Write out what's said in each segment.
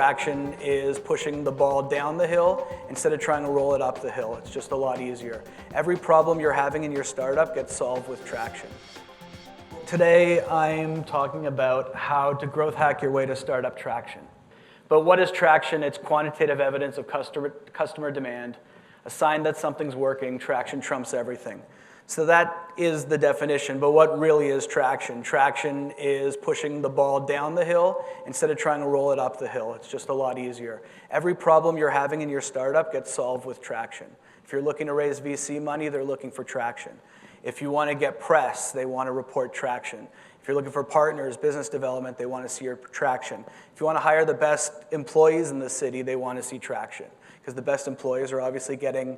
traction is pushing the ball down the hill instead of trying to roll it up the hill. It's just a lot easier. Every problem you're having in your startup gets solved with traction. Today, I'm talking about how to growth hack your way to startup traction. But what is traction? It's quantitative evidence of customer demand, a sign that something's working. Traction trumps everything. So that is the definition, but what really is traction? Traction is pushing the ball down the hill instead of trying to roll it up the hill. It's just a lot easier. Every problem you're having in your startup gets solved with traction. If you're looking to raise VC money, they're looking for traction. If you want to get press, they want to report traction. If you're looking for partners, business development, they want to see your traction. If you want to hire the best employees in the city, they want to see traction, because the best employees are obviously getting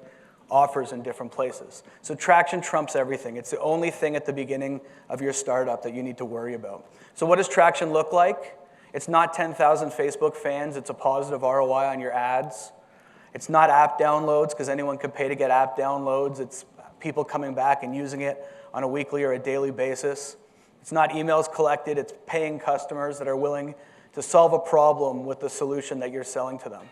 offers in different places. So traction trumps everything. It's the only thing at the beginning of your startup that you need to worry about. So what does traction look like? It's not 10,000 Facebook fans. It's a positive ROI on your ads. It's not app downloads, because anyone can pay to get app downloads. It's people coming back and using it on a weekly or a daily basis. It's not emails collected. It's paying customers that are willing to solve a problem with the solution that you're selling to them.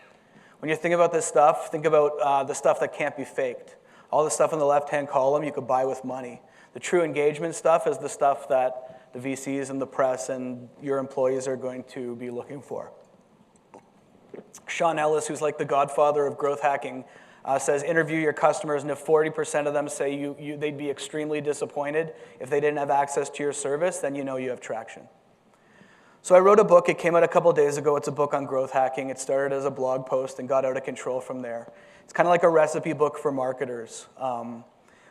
When you think about this stuff, think about the stuff that can't be faked. All the stuff in the left-hand column you could buy with money. The true engagement stuff is the stuff that the VCs and the press and your employees are going to be looking for. Sean Ellis, who's like the godfather of growth hacking, says interview your customers, and if 40% of them say they'd be extremely disappointed if they didn't have access to your service, then you know you have traction. So I wrote a book. It came out a couple days ago. It's a book on growth hacking. It started as a blog post and got out of control from there. It's kind of like a recipe book for marketers.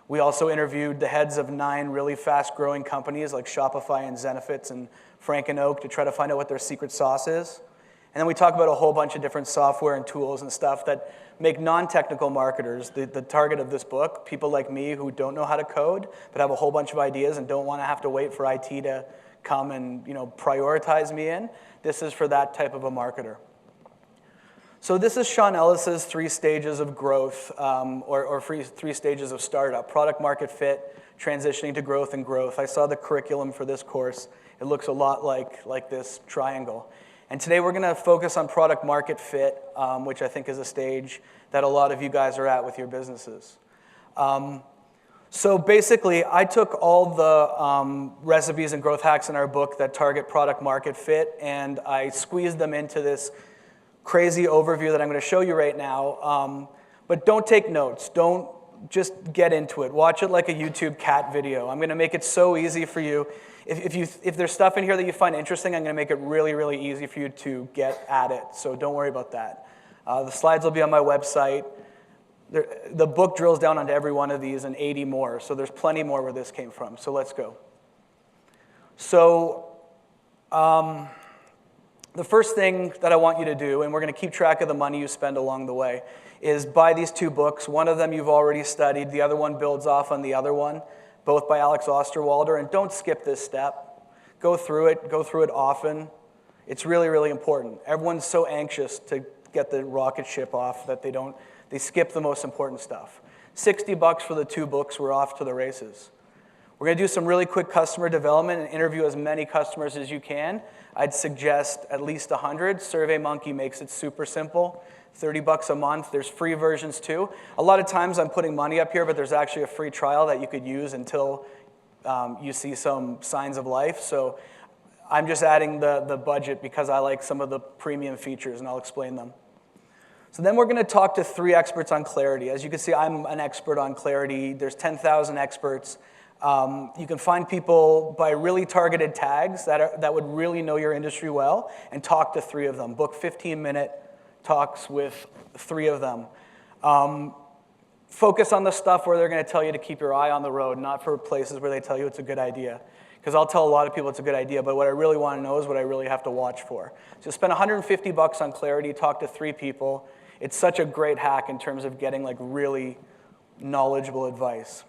We also interviewed the heads of 9 really fast-growing companies like Shopify and Zenefits and Frank and Oak to try to find out what their secret sauce is. And then we talk about a whole bunch of different software and tools and stuff that make non-technical marketers, the target of this book, people like me who don't know how to code but have a whole bunch of ideas and don't want to have to wait for IT to come and prioritize me in. This is for that type of a marketer. So this is Sean Ellis's 3 stages of growth, or 3 stages of startup: product market fit, transitioning to growth, and growth. I saw the curriculum for this course. It looks a lot like this triangle. And today we're going to focus on product market fit, which I think is a stage that a lot of you guys are at with your businesses. So basically, I took all the recipes and growth hacks in our book that target product market fit, and I squeezed them into this crazy overview that I'm going to show you right now. But don't take notes. Don't just get into it. Watch it like a YouTube cat video. I'm going to make it so easy for you. If there's stuff in here that you find interesting, I'm going to make it really, really easy for you to get at it. So don't worry about that. The slides will be on my website. The book drills down onto every one of these and 80 more, so there's plenty more where this came from. So let's go. So the first thing that I want you to do, and we're going to keep track of the money you spend along the way, is buy these 2 books. One of them you've already studied. The other one builds off on the other one, both by Alex Osterwalder. And don't skip this step. Go through it often. It's really, really important. Everyone's so anxious to get the rocket ship off that they skip the most important stuff. $60 for the 2 books, we're off to the races. We're going to do some really quick customer development and interview as many customers as you can. I'd suggest at least 100. SurveyMonkey makes it super simple. $30 a month. There's free versions too. A lot of times I'm putting money up here, but there's actually a free trial that you could use until you see some signs of life. So I'm just adding the budget because I like some of the premium features, and I'll explain them. So then we're going to talk to 3 experts on clarity. As you can see, I'm an expert on clarity. There's 10,000 experts. You can find people by really targeted tags that would really know your industry well and talk to 3 of them. Book 15-minute talks with 3 of them. Focus on the stuff where they're going to tell you to keep your eye on the road, not for places where they tell you it's a good idea. Because I'll tell a lot of people it's a good idea, but what I really want to know is what I really have to watch for. So spend $150 on clarity, talk to 3 people. It's such a great hack in terms of getting really knowledgeable advice.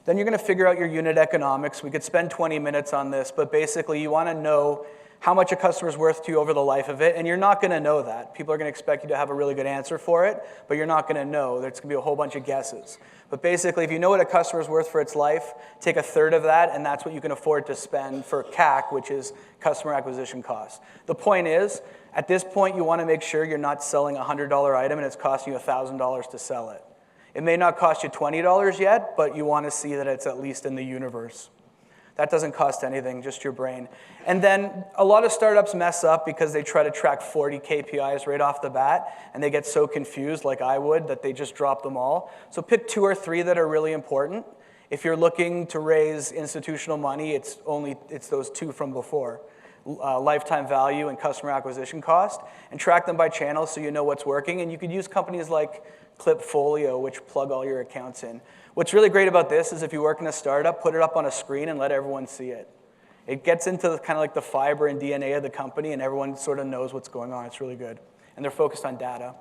Then you're going to figure out your unit economics. We could spend 20 minutes on this, but basically you want to know how much a customer's worth to you over the life of it, and you're not going to know that. People are going to expect you to have a really good answer for it, but you're not going to know. There's going to be a whole bunch of guesses. But basically, if you know what a customer's worth for its life, take 1/3 of that, and that's what you can afford to spend for CAC, which is customer acquisition cost. The point is, At this point, you want to make sure you're not selling a $100 item and it's costing you $1,000 to sell it. It may not cost you $20 yet, but you want to see that it's at least in the universe. That doesn't cost anything, just your brain. And then a lot of startups mess up because they try to track 40 KPIs right off the bat, and they get so confused, like I would, that they just drop them all. So pick 2 or 3 that are really important. If you're looking to raise institutional money, it's those 2 from before. Lifetime value and customer acquisition cost, and track them by channel so you know what's working. And you could use companies like Clipfolio, which plug all your accounts in. What's really great about this is if you work in a startup, put it up on a screen and let everyone see it. It gets into kind of like the fiber and DNA of the company, and everyone sort of knows what's going on. It's really good. And they're focused on data.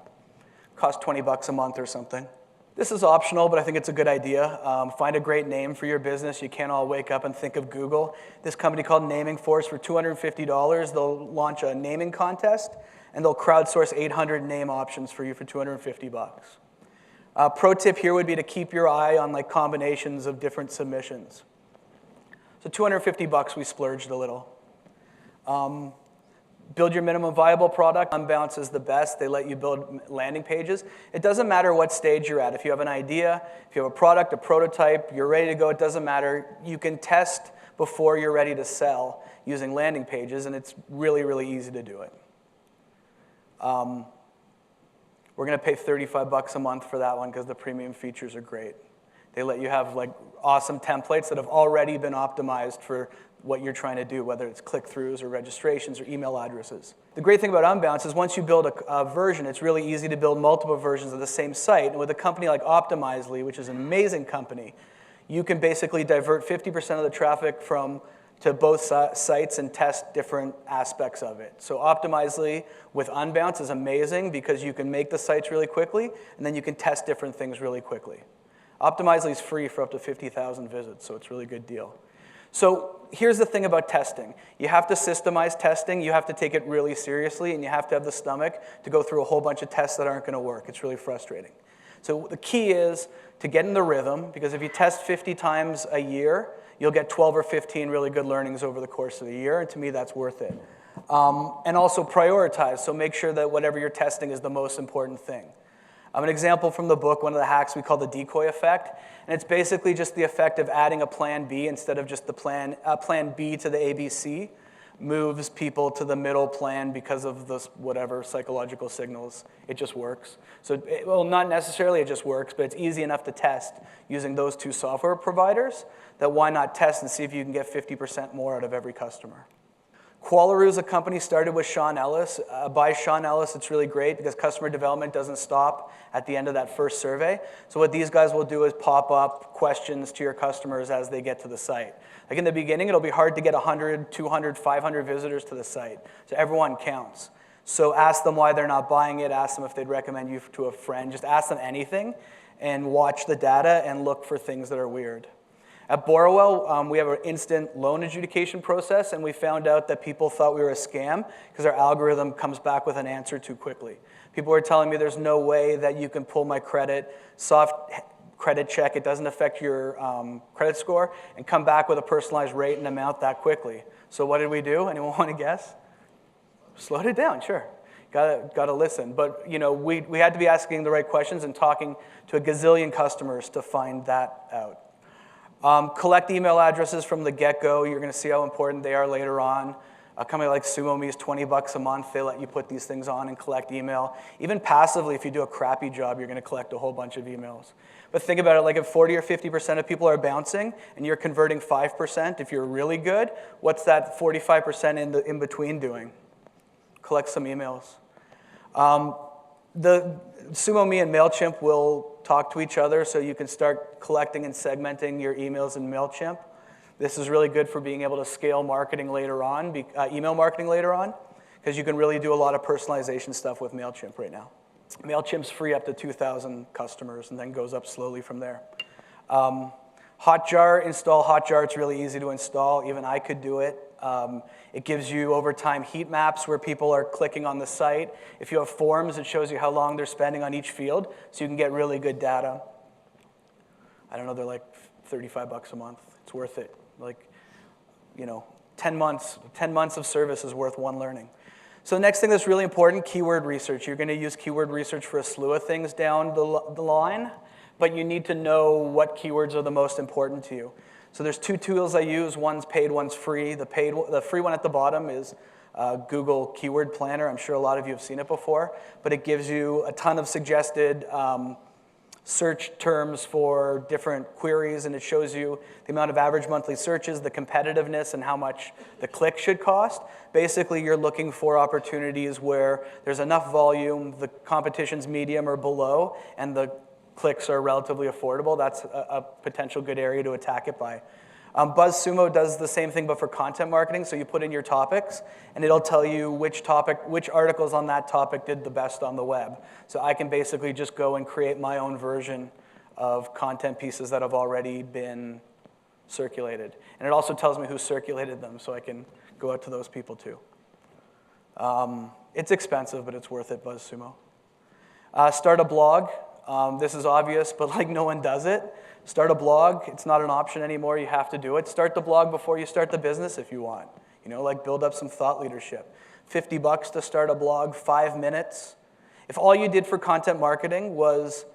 Cost $20 a month or something. This is optional, but I think it's a good idea. Find a great name for your business. You can't all wake up and think of Google. This company called Naming Force, for $250, they'll launch a naming contest, and they'll crowdsource 800 name options for you for $250. Pro tip here would be to keep your eye on like combinations of different submissions. So $250, we splurged a little. Build your minimum viable product. Unbounce is the best. They let you build landing pages. It doesn't matter what stage you're at. If you have an idea, if you have a product, a prototype, you're ready to go, it doesn't matter. You can test before you're ready to sell using landing pages, and it's really, really easy to do it. We're going to pay $35 a month for that one because the premium features are great. They let you have like awesome templates that have already been optimized for what you're trying to do, whether it's click-throughs or registrations or email addresses. The great thing about Unbounce is once you build a version, it's really easy to build multiple versions of the same site. And with a company like Optimizely, which is an amazing company, you can basically divert 50% of the traffic to both sites and test different aspects of it. So Optimizely with Unbounce is amazing because you can make the sites really quickly, and then you can test different things really quickly. Optimizely is free for up to 50,000 visits, so it's a really good deal. So here's the thing about testing. You have to systemize testing, you have to take it really seriously, and you have to have the stomach to go through a whole bunch of tests that aren't going to work. It's really frustrating. So the key is to get in the rhythm, because if you test 50 times a year, you'll get 12 or 15 really good learnings over the course of the year, and to me, that's worth it. And also prioritize, so make sure that whatever you're testing is the most important thing. An example from the book, one of the hacks we call the decoy effect, and it's basically just the effect of adding a plan B instead of just the plan B to the ABC, moves people to the middle plan because of the whatever psychological signals. It just works. So, well, not necessarily it just works, but it's easy enough to test using those 2 software providers that why not test and see if you can get 50% more out of every customer. Qualaroo is a company started with Sean Ellis. By Sean Ellis, it's really great because customer development doesn't stop at the end of that first survey. So what these guys will do is pop up questions to your customers as they get to the site. Like in the beginning, it'll be hard to get 100, 200, 500 visitors to the site. So everyone counts. So ask them why they're not buying it. Ask them if they'd recommend you to a friend. Just ask them anything and watch the data and look for things that are weird. At Borrowell, we have an instant loan adjudication process, and we found out that people thought we were a scam because our algorithm comes back with an answer too quickly. People were telling me there's no way that you can pull my credit, soft credit check, it doesn't affect your credit score, and come back with a personalized rate and amount that quickly. So what did we do? Anyone want to guess? Slowed it down, sure. Got to listen. But you know, we had to be asking the right questions and talking to a gazillion customers to find that out. Collect email addresses from the get-go. You're going to see how important they are later on. A company like SumoMe is $20 a month. They let you put these things on and collect email. Even passively, if you do a crappy job, you're going to collect a whole bunch of emails. But think about it, like if 40 or 50% of people are bouncing and you're converting 5%, if you're really good, what's that 45% in between doing? Collect some emails. The SumoMe and MailChimp will talk to each other so you can start collecting and segmenting your emails in MailChimp. This is really good for being able to scale marketing later on, email marketing later on, because you can really do a lot of personalization stuff with MailChimp right now. MailChimp's free up to 2,000 customers and then goes up slowly from there. Hotjar, install Hotjar. It's really easy to install. Even I could do it. It gives you over time heat maps where people are clicking on the site. If you have forms, it shows you how long they're spending on each field, so you can get really good data. I don't know, they're like $35 a month. It's worth it. Like, you know, 10 months of service is worth one learning. So the next thing that's really important, keyword research. You're going to use keyword research for a slew of things down the line, but you need to know what keywords are the most important to you. So there's two tools I use. One's paid, one's free. The free one at the bottom is Google Keyword Planner. I'm sure a lot of you have seen it before, but it gives you a ton of suggested search terms for different queries, and it shows you the amount of average monthly searches, the competitiveness, and how much the click should cost. Basically, you're looking for opportunities where there's enough volume, the competition's medium or below, and the clicks are relatively affordable. That's a potential good area to attack it by. BuzzSumo does the same thing, but for content marketing. So you put in your topics, and it'll tell you which articles on that topic did the best on the web. So I can basically just go and create my own version of content pieces that have already been circulated. And it also tells me who circulated them, so I can go out to those people too. It's expensive, but it's worth it, BuzzSumo. Start a blog. This is obvious, but like no one does it. Start a blog. It's not an option anymore. You have to do it. Start the blog before you start the business if you want. Like build up some thought leadership. $50 to start a blog, 5 minutes. If all you did for content marketing was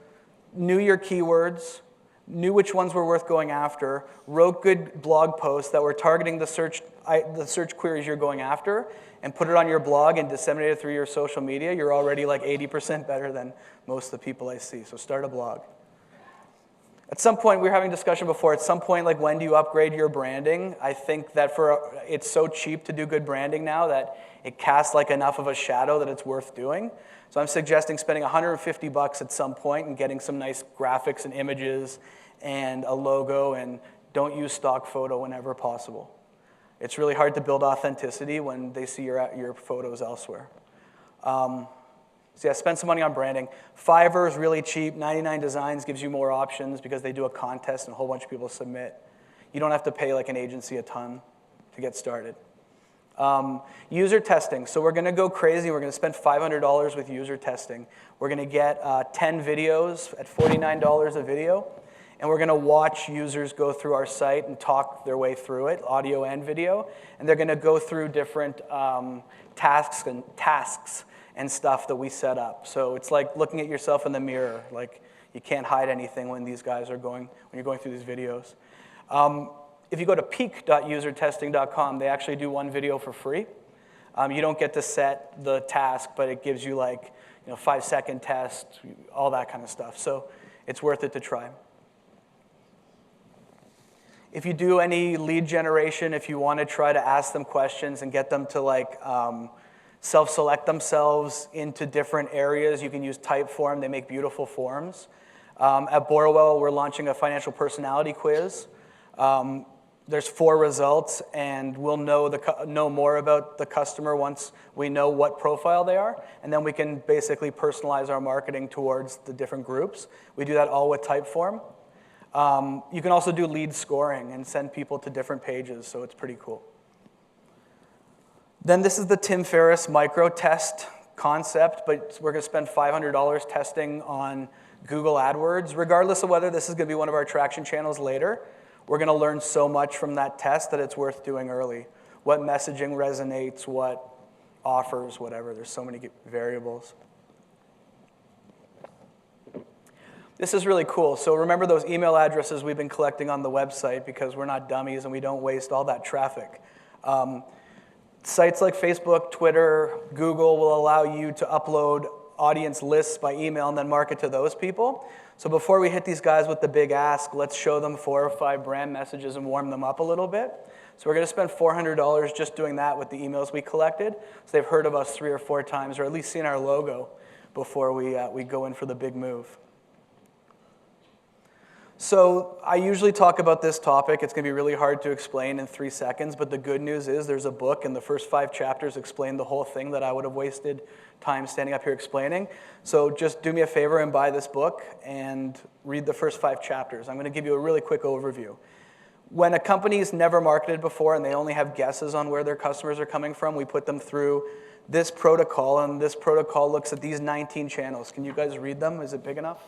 knew your keywords, knew which ones were worth going after, wrote good blog posts that were targeting the search queries you're going after, and put it on your blog and disseminate it through your social media, you're already like 80% better than most of the people I see. So start a blog. At some point, we were having a discussion before, at some point, like when do you upgrade your branding? I think that it's so cheap to do good branding now that it casts like enough of a shadow that it's worth doing. So I'm suggesting spending $150 at some point and getting some nice graphics and images and a logo, and don't use stock photo whenever possible. It's really hard to build authenticity when they see your photos elsewhere. So yeah, spend some money on branding. Fiverr is really cheap. 99 Designs gives you more options because they do a contest and a whole bunch of people submit. You don't have to pay like an agency a ton to get started. User testing. So we're going to go crazy. We're going to spend $500 with user testing. We're going to get 10 videos at $49 a video. And we're going to watch users go through our site and talk their way through it, audio and video. And they're going to go through different tasks and stuff that we set up. So it's like looking at yourself in the mirror. Like you can't hide anything when you're going through these videos. If you go to peak.usertesting.com, they actually do one video for free. You don't get to set the task, but it gives you like 5-second test, all that kind of stuff. So it's worth it to try. If you do any lead generation, if you want to try to ask them questions and get them to self-select themselves into different areas, you can use Typeform. They make beautiful forms. At Borrowell, we're launching a financial personality quiz. There's 4 results, and we'll know more about the customer once we know what profile they are, and then we can basically personalize our marketing towards the different groups. We do that all with Typeform. You can also do lead scoring and send people to different pages, so it's pretty cool. Then this is the Tim Ferriss micro test concept, but we're going to spend $500 testing on Google AdWords. Regardless of whether this is going to be one of our traction channels later, we're going to learn so much from that test that it's worth doing early. What messaging resonates, what offers, whatever. There's so many variables. This is really cool. So remember those email addresses we've been collecting on the website because we're not dummies and we don't waste all that traffic. Sites like Facebook, Twitter, Google will allow you to upload audience lists by email and then market to those people. So before we hit these guys with the big ask, let's show them 4 or 5 brand messages and warm them up a little bit. So we're going to spend $400 just doing that with the emails we collected. So they've heard of us 3 or 4 times, or at least seen our logo before we go in for the big move. So I usually talk about this topic. It's going to be really hard to explain in 3 seconds, but the good news is there's a book, and the first 5 chapters explain the whole thing that I would have wasted time standing up here explaining. So just do me a favor and buy this book and read the first 5 chapters. I'm going to give you a really quick overview. When a company's never marketed before and they only have guesses on where their customers are coming from, we put them through this protocol, and this protocol looks at these 19 channels. Can you guys read them? Is it big enough?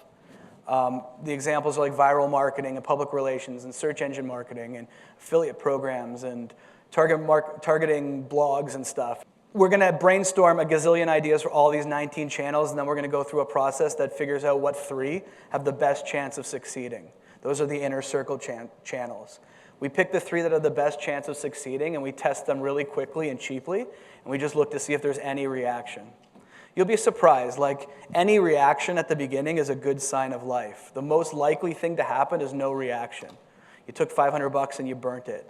The examples are like viral marketing and public relations and search engine marketing and affiliate programs and targeting blogs and stuff. we're going to brainstorm a gazillion ideas for all these 19 channels, and then we're going to go through a process that figures out what 3 have the best chance of succeeding. Those are the inner circle channels. We pick the 3 that have the best chance of succeeding, and we test them really quickly and cheaply, and we just look to see if there's any reaction. You'll be surprised, like any reaction at the beginning is a good sign of life. The most likely thing to happen is no reaction. You took $500 and you burnt it.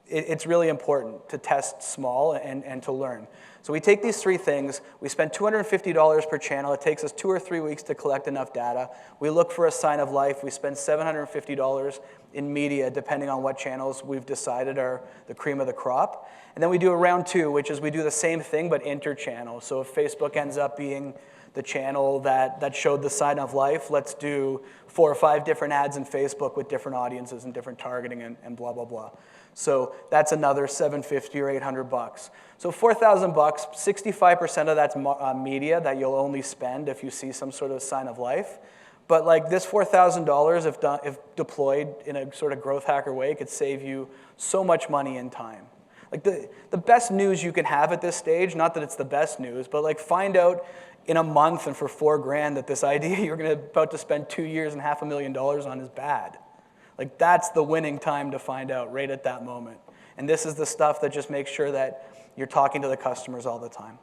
It's really important to test small and to learn. So we take these 3 things, we spend $250 per channel, it takes us 2 or 3 weeks to collect enough data. We look for a sign of life, we spend $750 in media, depending on what channels we've decided are the cream of the crop. And then we do a round 2, which is we do the same thing but inter-channel. So if Facebook ends up being the channel that showed the sign of life, let's do 4 or 5 different ads in Facebook with different audiences and different targeting and blah, blah, blah. So that's another $750 or $800. So $4,000, 65% of that's media that you'll only spend if you see some sort of sign of life. But like this $4,000, if deployed in a sort of growth hacker way, could save you so much money and time. Like the best news you can have at this stage, not that it's the best news, but like find out in a month and for $4,000 that this idea you're about to spend 2 years and $500,000 on is bad. Like that's the winning time to find out right at that moment. And this is the stuff that just makes sure that you're talking to the customers all the time.